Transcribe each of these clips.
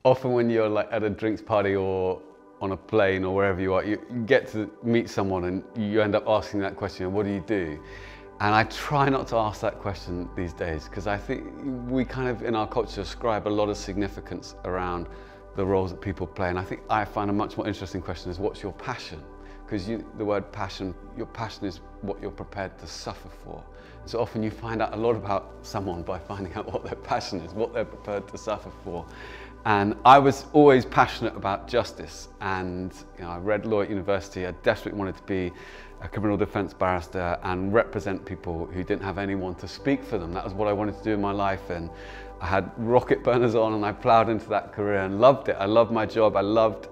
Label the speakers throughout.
Speaker 1: often when you're like at a drinks party or on a plane or wherever you are, you get to meet someone and you end up asking that question, what do you do? And I try not to ask that question these days, because I think we kind of in our culture ascribe a lot of significance around the roles that people play. And I think I find a much more interesting question is, what's your passion? Because the word passion, your passion is what you're prepared to suffer for. So often you find out a lot about someone by finding out what their passion is, what they're prepared to suffer for. And I was always passionate about justice, and I read law at university. I desperately wanted to be a criminal defense barrister and represent people who didn't have anyone to speak for them. That was what I wanted to do in my life, and I had rocket burners on and I ploughed into that career and loved it. I loved my job. I loved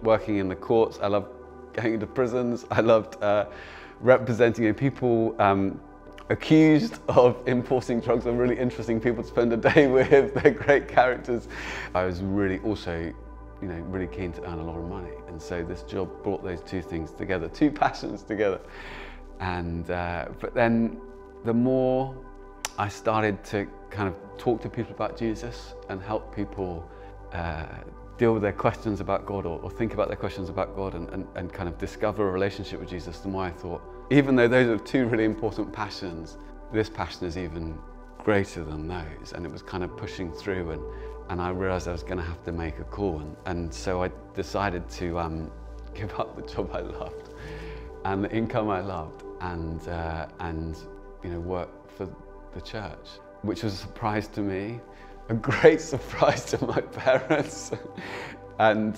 Speaker 1: working in the courts. I loved going into prisons. I loved representing people accused of importing drugs. Are really interesting people to spend a day with. They're great characters. I was really also, really keen to earn a lot of money, and so this job brought those two things together, two passions together. And but then the more I started to kind of talk to people about Jesus and help people deal with their questions about God, or think about their questions about God, and kind of discover a relationship with Jesus, the more I thought, even though those are two really important passions, this passion is even greater than those. And it was kind of pushing through, and I realized I was going to have to make a call. And so I decided to give up the job I loved and the income I loved, and work for the church, which was a surprise to me, a great surprise to my parents. And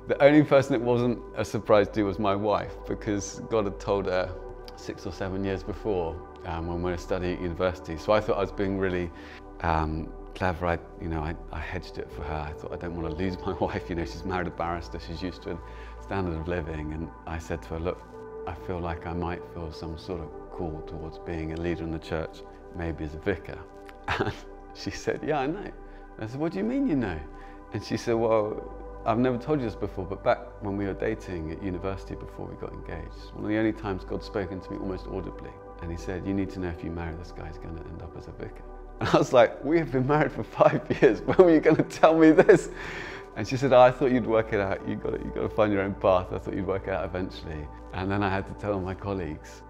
Speaker 1: the only person it wasn't a surprise to was my wife, because God had told her 6 or 7 years before when we were studying at university. So I thought I was being really clever. I hedged it for her. I thought, I don't want to lose my wife. She's married a barrister. She's used to a standard of living. And I said to her, look, I feel like I might feel some sort of call towards being a leader in the church, maybe as a vicar. And she said, yeah, I know. I said, what do you mean you know? And she said, well, I've never told you this before, but back when we were dating at university before we got engaged, it's one of the only times God's spoken to me almost audibly. And he said, you need to know if you marry this guy, he's going to end up as a vicar. And I was like, we have been married for 5 years. When were you going to tell me this? And she said, I thought you'd work it out. You've got to find your own path. I thought you'd work it out eventually. And then I had to tell my colleagues,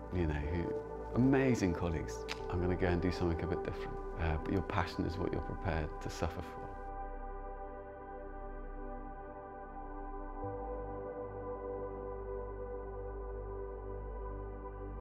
Speaker 1: amazing colleagues, I'm going to go and do something a bit different. But your passion is what you're prepared to suffer for.